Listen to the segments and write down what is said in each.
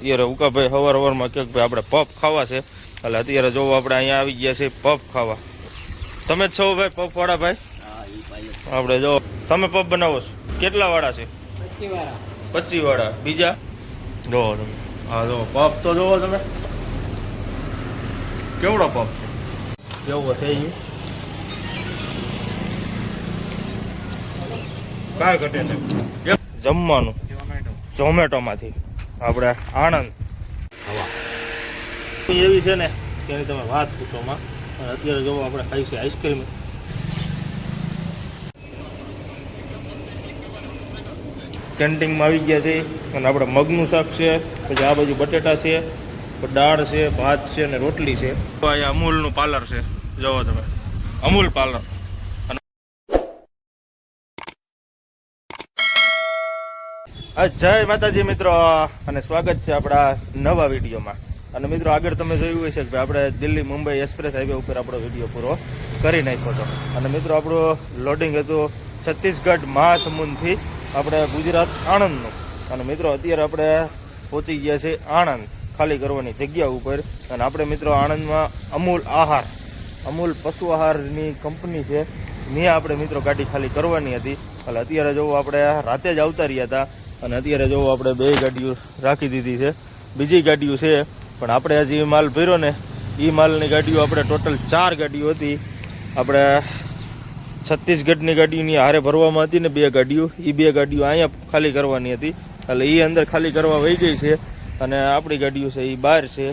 અત્યારે ઉકાભાઈ સવારમાં કે ભાઈ આપણે પફ ખાવા છે, એટલે અત્યારે જોવો આપણે અહીંયા આવી ગયા છે પફ ખાવા. તમે જ છો ભાઈ પફ વાળા ભાઈ? આપણે જો તમે પફ બનાવો છો, કેટલા વાળા છે? 25 વાળા. બીજા જોવો તમે, હા જો પફ તો જોવો તમે કેવડો પફ છે, કેવો થઈ કાંઈ ઘટે છે. જમવાનું ઝોમેટોમાંથી આપણે આણંદ એવી છે ને કે એની તમે વાત પૂછોમાં. અને અત્યારે જોવો આપણે ખાઈ છે આઈસ્ક્રીમ. કેન્ટીનમાં આવી ગયા છે અને આપણે મગનું શાક છે, પછી આ બાજુ બટેટા છે, દાળ છે, ભાત છે અને રોટલી છે. અહીંયા અમૂલનું પાર્લર છે, જોવો તમે અમૂલ પાર્લર. જય માતાજી મિત્રો, અને સ્વાગત છે આપણા નવા વિડીયોમાં. અને મિત્રો આગળ તમે જોયું હશે કે આપણે દિલ્હી મુંબઈ એક્સપ્રેસ હાઈવે ઉપર આપણો વિડીયો પૂરો કરી નાખ્યો હતો. અને મિત્રો આપણું લોડિંગ હતું છત્તીસગઢ મહાસમુંદથી આપણે ગુજરાત આણંદનું. અને મિત્રો અત્યારે આપણે પહોંચી ગયા છે આણંદ ખાલી કરવાની જગ્યા ઉપર. અને આપણે મિત્રો આણંદમાં અમૂલ પશુ આહારની કંપની છે, ત્યાં આપણે મિત્રો ગાડી ખાલી કરવાની હતી. એટલે અત્યારે જોવું આપણે રાતે જ આવતા રહ્યા હતા. અને અત્યારે જોવો આપણે 2 ગાડીઓ રાખી દીધી છે, બીજી ગાડીઓ છે પણ આપણે હજી માલ ભર્યો ને એ માલની ગાડીઓ આપણે ટોટલ 4 ગાડીઓ હતી. આપણે છત્તીસગઢની ગાડીઓની હારે ભરવામાં હતી ને 2 ગાડીઓ, એ 2 ગાડીઓ અહીંયા ખાલી કરવાની હતી. એટલે એ અંદર ખાલી કરવા વહી ગઈ છે અને આપણી ગાડીઓ છે એ બહાર છે.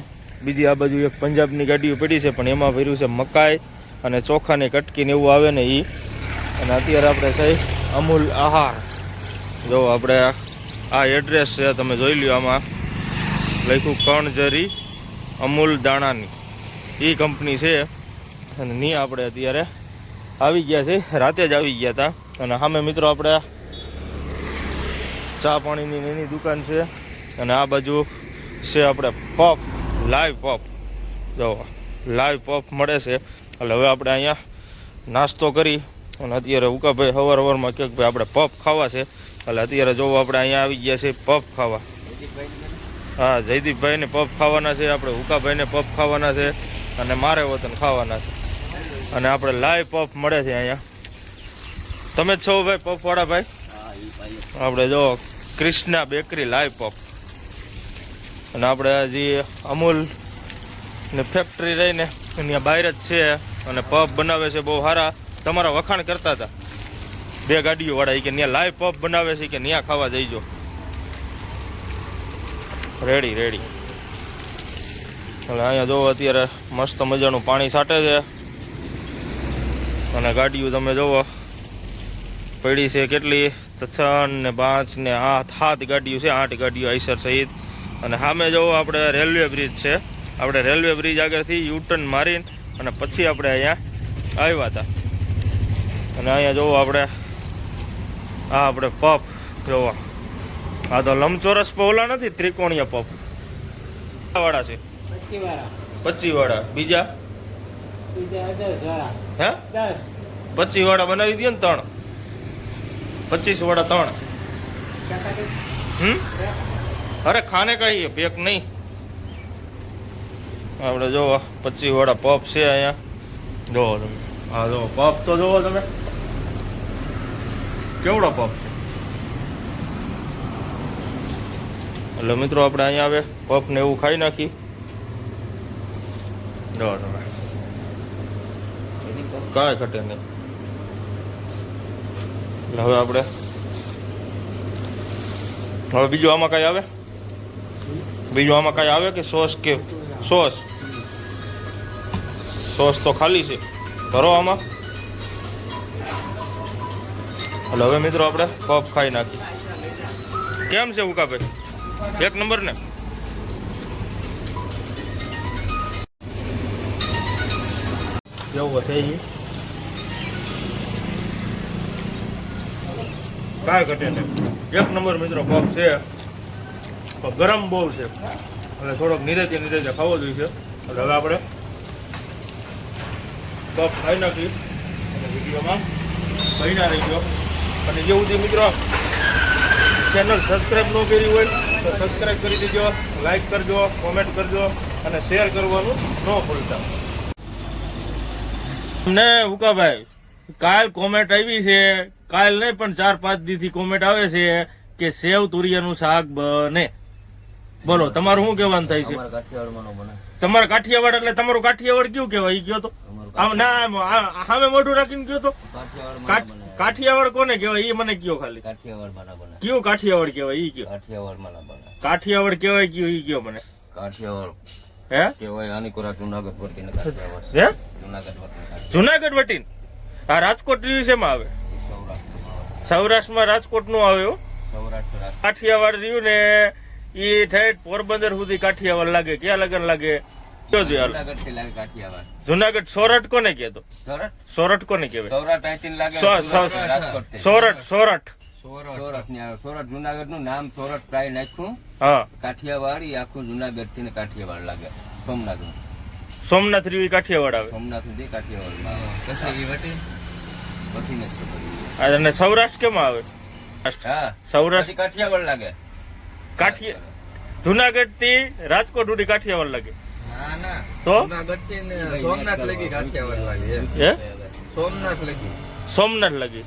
બીજી આ બાજુ એક પંજાબની ગાડીઓ પડી છે પણ એમાં ભર્યું છે મકાઈ અને ચોખાની કટકીને એવું આવે ને એ. અને અત્યારે આપણે છે અમૂલ આહાર. જો આપણે આ એડ્રેસ છે તમે જોઈ લ્યો, આમાં લખ્યું કણજરી અમૂલ દાણાની એ કંપની છે. અને ની આપણે અત્યારે આવી ગયા છે, રાતે જ આવી ગયા હતા. અને સામે મિત્રો આપણે ચા પાણીની એની દુકાન છે. અને આ બાજુ છે આપણે પફ, લાઈવ પફ. જો લાઈવ પફ મળે છે. એટલે હવે આપણે અહીંયા નાસ્તો કરી અને અત્યારે ઉકાભાઈ સવારમાં કે ભાઈ આપણે પફ ખાવા છે, એટલે અત્યારે જોવો આપણે અહીંયા આવી ગયા છે પફ ખાવા. હા, જયદીપભાઈને પફ ખાવાના છે, આપણે ઉકાભાઈને પફ ખાવાના છે અને મારે વતન ખાવાના છે. અને આપણે લાઈવ પફ મળે છે અહીંયા. તમે જ છો ભાઈ પફ વાળા ભાઈ? આપણે જો કૃષ્ણા બેકરી લાઈવ પફ. અને આપણે હજી અમૂલ ને ફેક્ટરી રહીને ત્યાં બહાર જ છે અને પફ બનાવે છે બહુ સારા. તમારા વખાણ કરતા હતા 2 ગાડીઓ વાળા કે ત્યાં લાઈવ પફ બનાવે છે કે ત્યાં ખાવા જઈજો. રેડી એટલે અહીંયા જોવો અત્યારે મસ્ત મજાનું પાણી છાંટે છે. અને ગાડીઓ તમે જોવો પડી છે કેટલી, 3 ને 5 ને 7 ગાડીઓ છે, 8 ગાડીઓ આઈસર સહિત. અને સામે જોવો આપણે રેલવે બ્રિજ છે. આપણે રેલવે બ્રિજ આગળથી યુટર્ન મારીને અને પછી આપણે અહીંયા આવ્યા હતા. અને અહીંયા જોવો આપણે પફ જોવા, આ તો લંબચોરસ પહોલા નથી, ત્રિકોણીય પફ વાળા છે. 25 વાળા. બીજા 10 હે 25 વાળા બનાવી દો ને 3, 25 વાળા 3. અરે ખાને કહીએ પેક નહીં. આપણે જોવો 25 વાળા પફ છે અહીંયા. જોવો તમે, હા જોવો પફ તો જોવો તમે કેવડો પફ છે. એટલે મિત્રો આપણે અહીંયા આવે પફ ને એવું ખાઈ નાખી. જો તમે કાંઈ ઘટે નહીં. એટલે હવે આપણે બીજું આમાં કાંઈ આવે? બીજું આમાં કાંઈ આવે કે સોસ? કે સોસ તો ખાલી છે, ભરો આમાં. એટલે હવે મિત્રો આપણે પફ ખાઈ નાખી. કેમ છે ઉકાભાઈ? 1 નંબર ને? જેવું થઈ કાંઈ ઘટે નહીં. 1 નંબર મિત્રો પફ છે. ગરમ બહુ છે એટલે થોડોક નિરેતે ખાવો જોઈએ. એટલે હવે આપણે પફ ખાઈ નાખી અને વિડીયોમાં બન્યા રહી ગયો. અને જેવું મિત્રો ચેનલ સબસ્ક્રાઈબ ન કરી હોય તો સબસ્ક્રાઇબ કરી દેજો, લાઈક કરજો, કોમેન્ટ કરજો અને શેર કરવાનું ન ભૂલતા. ને ઉકાભાઈ કાલ કોમેન્ટ આવી છે, કાલ નહીં પણ 4-5 દીથી કોમેન્ટ આવે છે કે સેવ તુરિયાનું શાક બને. બોલો તમારું શું કહેવાનું થાય છે? તમારા કાઠિયાવાડ એટલે તમારું કાઠિયાવાડ કયું કહેવાય ઈ કયો તો? આમ ના સામે મોઢું રાખીને કયો તો કાઠિયાવાડ કોને કહેવાય ઈ મને કયો ખાલી. કયું કાઠિયાવાડ કહેવાય ઈ કયો? કાઠિયાવાડ કહેવાય કયું ઈ કયો મને. કાઠિયાવાડ હે કહેવાય આની કોરા જુનાગઢ વટીને કાઠિયાવાડ. હે જુનાગઢ વટીને? આ રાજકોટ શેમાં આવે? સૌરાષ્ટ્રમાં રાજકોટ નું આવે. કાઠિયાવાડ રહ્યું ને ઈ ઠેઠ પોરબંદર સુધી કાઠિયાવાડ લાગે. ક્યાં લગન લાગે? જુનાગઢ. સોરઠ કોને કહેતો? સોરઠ કોને કહેવાય? સોરઠ જુનાગઢ નું નામ સોરઠ પ્રાય નાખ્યું. હા કાઠિયાવાડ આખું જુનાગઢ થી કાઠિયાવાડ લાગે. સોમનાથ સોમનાથ રીવી કાઠિયાવાડ આવે. સોમનાથ સુધી કાઠિયાવાડ. અને સૌરાષ્ટ્ર કેમાં આવે? સૌરાષ્ટ્ર કાઠિયાવાડ લાગે. જુનાગઢ થી રાજકોટ સુધી કાઠિયાવાડ લાગે. તો સોમનાથ લગી કાઠિયાવાડ લાગે. સોમનાથ લગી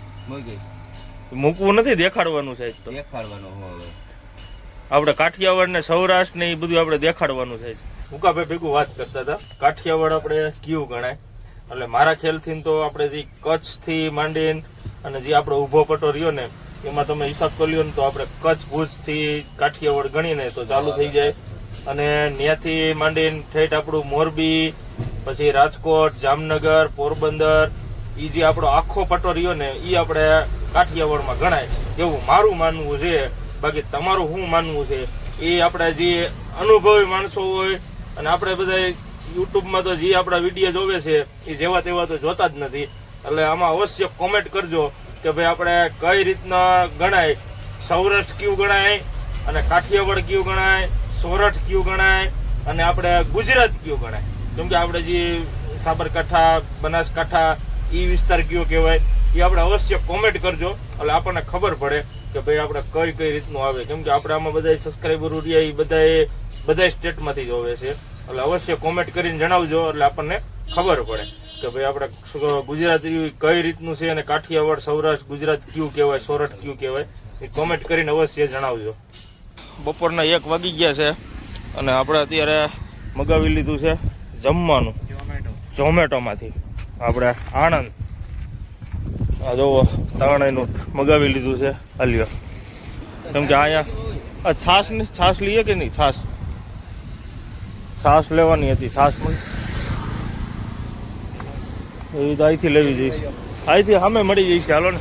મૂકવું નથી, દેખાડવાનું છે. આપડે કાઠિયાવાડ ને સૌરાષ્ટ્ર ને એ બધું આપડે દેખાડવાનું છે. મુકાભાઈ ભેગું વાત કરતા હતા કાઠિયાવાડ આપણે કયું ગણાય. એટલે મારા ખ્યાલથી તો આપણે જે કચ્છ થી માંડીને અને જે આપણો ઉભો પટ્ટો રહ્યો ને એમાં તમે હિસાબ કર્યો ને તો આપણે કચ્છ ભુજ થી કાઠિયાવાડ ગણીને તો ચાલુ થઈ જાય. અને ત્યાંથી માંડીને ઠેઠ આપણું મોરબી, પછી રાજકોટ, જામનગર, પોરબંદર, એ જે આપણો આખો પટ્ટો રહ્યો ને એ આપણે કાઠિયાવાડમાં ગણાય એવું મારું માનવું છે. બાકી તમારું શું માનવું છે એ આપણે જે અનુભવી માણસો હોય અને આપણે બધા યુટ્યુબમાં તો જે આપણા વિડીયો જોવે છે એ જેવા તેવા તો જોતા જ નથી. એટલે આમાં અવશ્ય કોમેન્ટ કરજો કે ભાઈ આપણે કઈ રીતના ગણાય. સૌરાષ્ટ્ર કયું ગણાય અને કાઠિયાવાડ કયું ગણાય, સોરઠ કયું ગણાય અને આપણે ગુજરાત કયું ગણાય. કેમ કે આપણે જે સાબરકાંઠા, બનાસકાંઠા એ વિસ્તાર કયો કહેવાય એ આપણે અવશ્ય કોમેન્ટ કરજો. એટલે આપણને ખબર પડે કે ભાઈ આપણે કઈ રીતનું આવે. કેમ કે આપણે આમાં બધા સબસ્ક્રાઈબરો રહ્યા એ બધા સ્ટેટમાંથી જોવે છે. એટલે અવશ્ય કોમેન્ટ કરીને જણાવજો એટલે આપણને ખબર પડે કે ભાઈ આપણે ગુજરાતી કઈ રીતનું છે અને કાઠિયાવાડ, સૌરાષ્ટ્ર, ગુજરાત કયું કહેવાય, સોરઠ કયું કહેવાય એ કોમેન્ટ કરીને અવશ્ય જણાવજો. બપોરના 1 વાગી ગયા છે અને આપણે અત્યારે મગાવી લીધું છે જમવાનું ઝોમેટોમાંથી. આપણે આણંદ આ જોવો તાણેનું મગાવી લીધું છે. હાલ્યો કેમ કે અહીંયા છાશ લઈએ કે નહીં? છાશ લેવાની હતી. છાશ એવી તો અહીંથી લેવી જઈશ. અહીંથી સામે મળી જઈશ. હાલો ને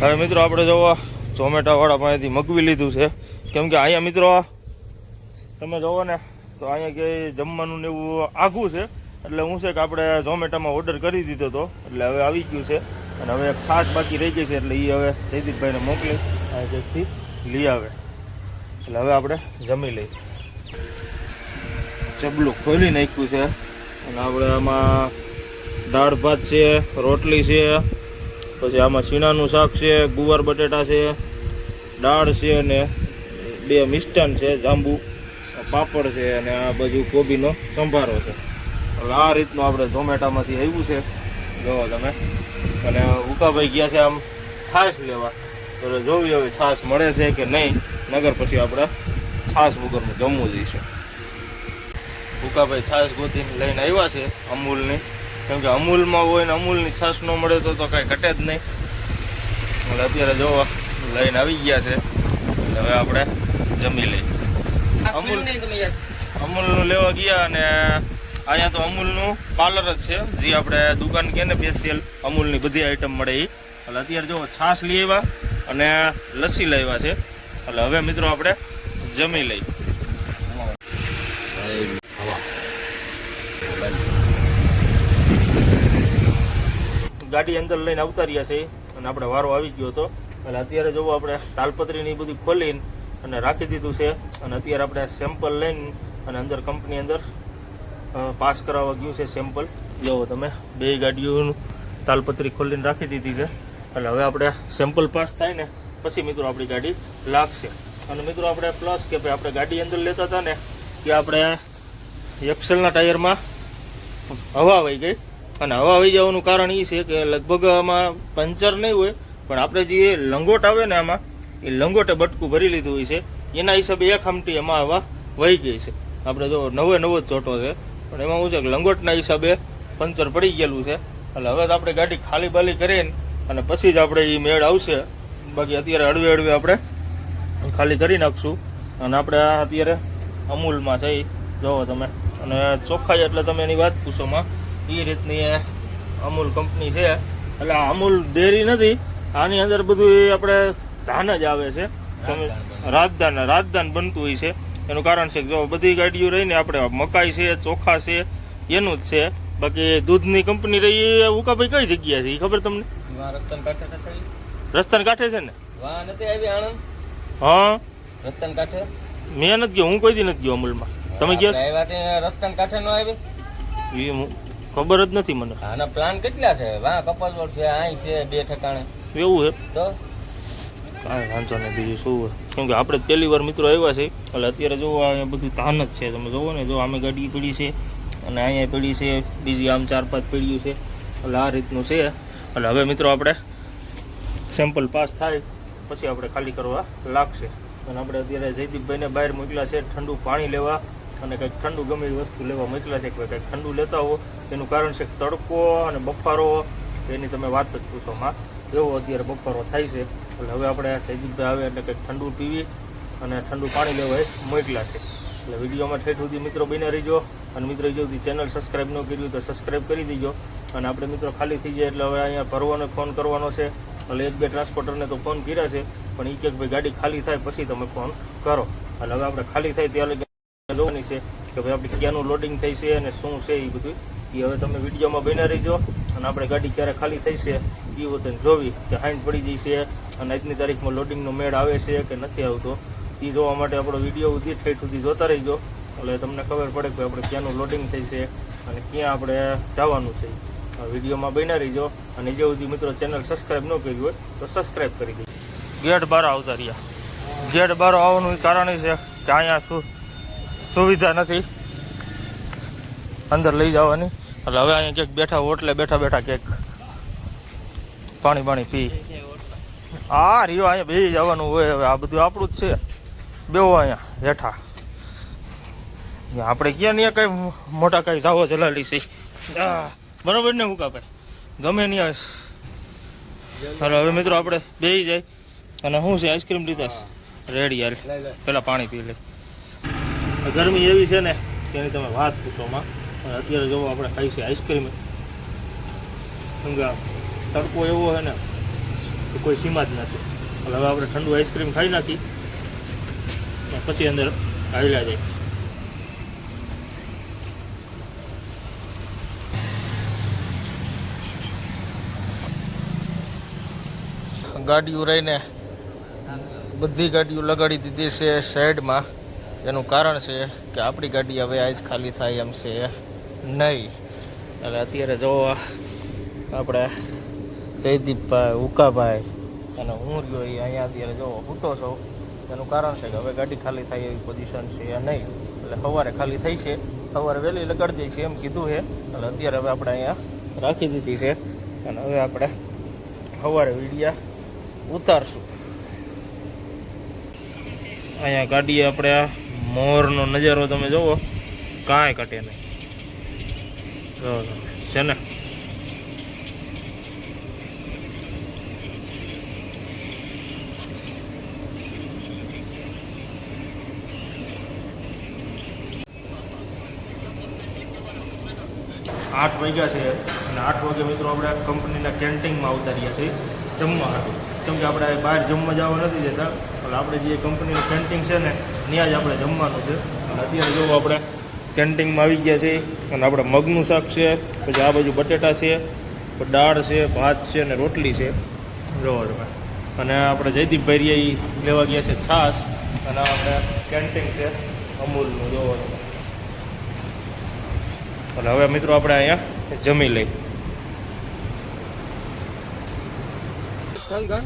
હવે મિત્રો આપણે જોવો ઝોમેટો વાળા પાસેથી મગવી લીધું છે. કેમ કે અહીંયા મિત્રો તમે જોવો ને તો અહીંયા કે જમવાનું ને એવું આઘું છે. એટલે હું છે કે આપણે ઝોમેટોમાં ઓર્ડર કરી દીધો હતો એટલે હવે આવી ગયું છે. અને હવે એક છાશ બાકી રહી ગઈ છે એટલે એ હવે જયદીપભાઈને મોકલી અહીંથી લઈ આવે. એટલે હવે આપણે જમી લઈએ. ચબલું ખોલી નાખ્યું છે અને આપણે આમાં દાળ ભાત છે, રોટલી છે, પછી આમાં શીણાનું શાક છે, ગુવાર બટેટા છે, દાળ છે અને 2 મિષ્ટાન છે, જાંબુ, પાપડ છે અને આ બાજુ કોબીનો સંભારો છે. એટલે આ રીતનું આપણે ઝોમેટોમાંથી આવ્યું છે જોવો તમે. અને ઉકાભાઈ ગયા છે આમ છાશ લેવા. તો જોવી હવે છાશ મળે છે કે નહીં, નગર પછી આપણે છાશ વગરનું જમવું જઈશું. ઉકાભાઈ છાશ ગોતીને લઈને આવ્યા છે અમૂલની. કેમ કે અમૂલમાં હોય ને અમૂલની છાશ ન મળે તો કાંઈ ઘટે જ નહીં. એટલે અત્યારે જોવા લઈને આવી ગયા છે. હવે આપણે જમી લઈએ. અમૂલનું લેવા ગયા અને અહીંયા તો અમૂલનું પાર્લર જ છે જે આપણે દુકાન કે ને સ્પેશિયલ અમૂલની બધી આઈટમ મળે એ. એટલે અત્યારે જો છાશ લઈ આવ્યા અને લસ્સી લાવ્યા છે. એટલે હવે મિત્રો આપણે જમી લઈએ. ગાડી અંદર લઈને આવતા રહ્યા છે અને આપણે વારો આવી ગયો હતો. એટલે અત્યારે જોવો આપણે તાલપત્રીને એ બધું ખોલીને અને રાખી દીધું છે. અને અત્યારે આપણે સેમ્પલ લઈને અને અંદર કંપની અંદર પાસ કરાવવા ગયું છે સેમ્પલ. જોવો તમે 2 ગાડીઓનું તાલપત્રી ખોલીને રાખી દીધી છે. એટલે હવે આપણે સેમ્પલ પાસ થાય ને પછી મિત્રો આપણી ગાડી લાગશે. અને મિત્રો આપણે પ્લસ કે ભાઈ આપણે ગાડી અંદર લેતા હતા ને કે આપણે એક્સેલના ટાયરમાં હવા વહી ગઈ, અને હવા વહી જવાનું કારણ એ છે કે લગભગ આમાં પંચર નહીં હોય, પણ આપણે જે લંગોટ આવે ને આમાં એ લંગોટે બટકું ભરી લીધું હોય છે, એના હિસાબે એક હમટી એમાં હવા વહી ગઈ છે. આપણે જો નવો જ ચોટો છે, પણ એમાં શું છે કે લંગોટના હિસાબે પંચર પડી ગયેલું છે. એટલે હવે તો આપણે ગાડી ખાલી બાલી કરીને અને પછી જ આપણે એ મેળ આવશે. બાકી અત્યારે હળવે આપણે ખાલી કરી નાખશું. અને આપણે આ અત્યારે અમૂલમાં છે, જોવો તમે, અને ચોખ્ખાઈ એટલે તમે એની વાત પૂછોમાં એ રીતની અમૂલ કંપની છે. એટલે આ અમૂલ ડેરી નથી, આની અંદર બધું એ આપણે ધાન જ આવે છે. રાજધાન બનતું હોય છે. એનું કારણ છે કે જો બધી ગાડીઓ રહીને આપણે મકાઈ છે, ચોખા છે, એનું જ છે. બાકી દૂધની કંપની રહી એ ઉકાભાઈ કઈ જગ્યા છે એ ખબર તમને? રસ્તાને કાંઠે છે ને? હા, રસ્તાને કાંઠે મેં નથી ગયો, હું કોઈ દી નથી ગયો અમૂલમાં. તમે ગયા રસ્તાને કાંઠે નો આવી? એ ખબર જ નથી મને. આના પ્લાન કેટલા છે? વાહ કપાસવડ છે, અહીં છે, 2 ઠેકાણે. એવું છે તો કાંઈ વાંધો નહીં, બીજું શું હોય. કેમ કે આપણે પહેલી વાર મિત્રો આવ્યા છે, એટલે અત્યારે જોવો અહીંયા બધું ધાન જ છે. તમે જોવો ને, જો આમે ગાડી પડી છે અને અહીંયા પડી છે, બીજી આમ 4-5 પેઢીઓ છે. એટલે આ રીતનું છે. એટલે હવે મિત્રો આપણે સેમ્પલ પાસ થાય પછી આપણે ખાલી કરવા લાગશે. અને આપણે અત્યારે જયદીપભાઈને બહાર મોકલ્યા છે ઠંડુ પાણી લેવા, અને કંઈક ઠંડુ ગમે એ વસ્તુ લેવા મોકલ્યા છે. કે કંઈક ઠંડુ લેતા હો, એનું કારણ છે તડકો અને બફારો, એની તમે વાત જ પૂછોમાં, એવો અત્યારે બફારો થાય છે. એટલે હવે આપણે જયદીપભાઈ આવે એટલે કંઈક ઠંડુ પીવી અને ઠંડુ પાણી લેવા મોકલ્યા છે. એટલે વિડીયોમાં ઠેઠ સુધી મિત્રો બન્યા રહીજો. અને મિત્રો જો ચેનલ સબસ્ક્રાઈબ ન કર્યું તો સબસ્ક્રાઈબ કરી દીજો. અને આપણે મિત્રો ખાલી થઈ જાય એટલે હવે અહીંયા ભરવાનો ફોન કરવાનો છે. એટલે 1-2 ટ્રાન્સપોર્ટરને તો ફોન કર્યા છે, પણ એ કે ભાઈ ગાડી ખાલી થાય પછી તમે ફોન કરો. એટલે હવે આપણે ખાલી થાય ત્યારે જોવાની છે કે ભાઈ આપણે ક્યાંનું લોડિંગ થઈ છે અને શું છે એ બધું એ હવે તમે વિડીયોમાં બન્યા રહીજો. અને આપણે ગાડી ક્યારે ખાલી થઈ છે એ વખતે જોવી કે હાઈન પડી જઈ છે અને આજની તારીખમાં લોડિંગનો મેળ આવે છે કે નથી આવતો એ જોવા માટે આપણો વિડીયો ઠેઠ સુધી જોતા રહીજો. એટલે તમને ખબર પડે કે આપણે ક્યાંનું લોડિંગ થઈ છે અને ક્યાં આપણે જવાનું છે. વિડીયોમાં બન્યા રહીજો. અને જે સુધી મિત્રો ચેનલ સબસ્ક્રાઈબ ન કર્યું હોય તો સબસ્ક્રાઈબ કરી દેજો. ગેટ બાર આવતા રહ્યા. ગેટ બાર આવવાનું કારણ એ છે કે અહીંયા સુવિધા નથી અંદર લઈ જવાની. એટલે હવે અહીંયા ક્યાંક બેઠા હોટલે બેઠા ક્યાંક પાણી પી આ રહ્યો. અહીંયા બેસી જવાનું હોય. હવે આ બધું આપણું જ છે. બેવો અહીંયા હેઠા. આપણે ક્યાં નહીં કઈ મોટા કઈ જાવો જલાલી છે બરોબર ને હુકાભાઈ, ગમે નહીં. હાલો હવે મિત્રો આપણે બેસી જાય. અને શું છે આઈસ્ક્રીમ લીધા રેડી? યાર પેલા પાણી પી લે. ગરમી એવી છે ને તેની તમે વાત પૂછોમાં. અત્યારે જોવો આપણે ખાઈ છે આઈસ્ક્રીમ. તડકો એવો છે ને કે કોઈ સીમા જ નથી. એટલે હવે આપણે ઠંડુ આઈસ્ક્રીમ ખાઈ નાખી પછી અંદર હાલ્યા જાય. ગાડીઓ રહીને બધી ગાડીઓ લગાડી દીધી છે સાઈડમાં. એનું કારણ છે કે આપણી ગાડી હવે આજ ખાલી થાય એમ છે નહીં. એટલે અત્યારે જો આપણે જયદીપભાઈ, ઉકાભાઈ અને હું રહ્યો એ અહીંયા અત્યારે જો સૂતો છો. એનું કારણ છે કે હવે ગાડી ખાલી થાય એવી પોઝિશન છે નહીં. એટલે સવારે ખાલી થઈ છે, સવારે વહેલી લગાડી દઈ છે એમ કીધું છે. એટલે અત્યારે હવે આપણે અહીંયા રાખી દીધી છે. અને હવે આપણે સવારે વિડીયા ઉતારશું. અહીંયા ગાડીએ આપણે મોરનો નજારો તમે જોવો, કાંઈ ઘટે નહીં. જો છે ને આઠ વાગ્યા છે અને 8 વાગે મિત્રો આપણે કંપનીના કેન્ટીનમાં ઉતાર્યા છીએ જમવા હતું. કેમ કે આપણે બહાર જમવા જવા નથી જતા. એટલે આપણે જે કંપનીનું કેન્ટીન છે ને ત્યાં જ આપણે જમવાનું છે. અને અત્યારે જો આપણે કેન્ટીનમાં આવી ગયા છે. અને આપણે મગનું શાક છે, પછી આ બાજુ બટેટા છે, દાળ છે, ભાત છે અને રોટલી છે. જોવો તમે. અને આપણે જયદીપભાઈ લેવા ગયા છે છાશ. અને આપણે કેન્ટીન છે અમૂલનું. જોવો તમે. એટલે હવે મિત્રો આપણે અહીંયા જમી લઈ.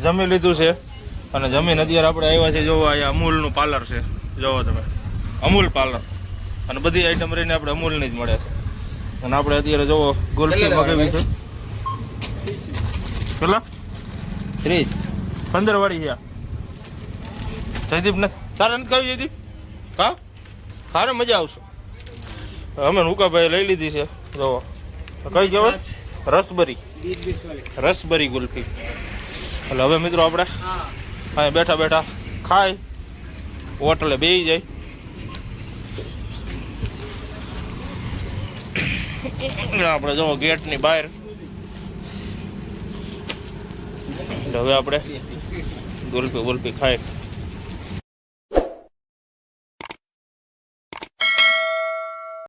જમી લીધું છે અને જમીન અત્યારે આપણે આવ્યા છે જોવો અહીંયા અમૂલનું પાર્લર છે જોવો તમે અમૂલ પાર્લર અને બધી આઈટમ રહીને આપણે અમૂલની જ મળે છે અને આપણે અત્યારે જોવો ગુલ્ફી મગાવી છે કેટલા 30 15 વાળી છે જયદીપ નથી તારે નથી ખાવી જયદીપ હા ખાને મજા આવશે અમે હુકાભાઈ લઈ લીધી છે જોવો કઈ કહેવાય રસબરી ગુલ્ફી એટલે હવે મિત્રો આપણે અહીંયા બેઠા બેઠા ખાય હોટલે બેસી જાય આપણે જો ગેટની બહાર એટલે હવે આપણે ગુલ્ફી ખાય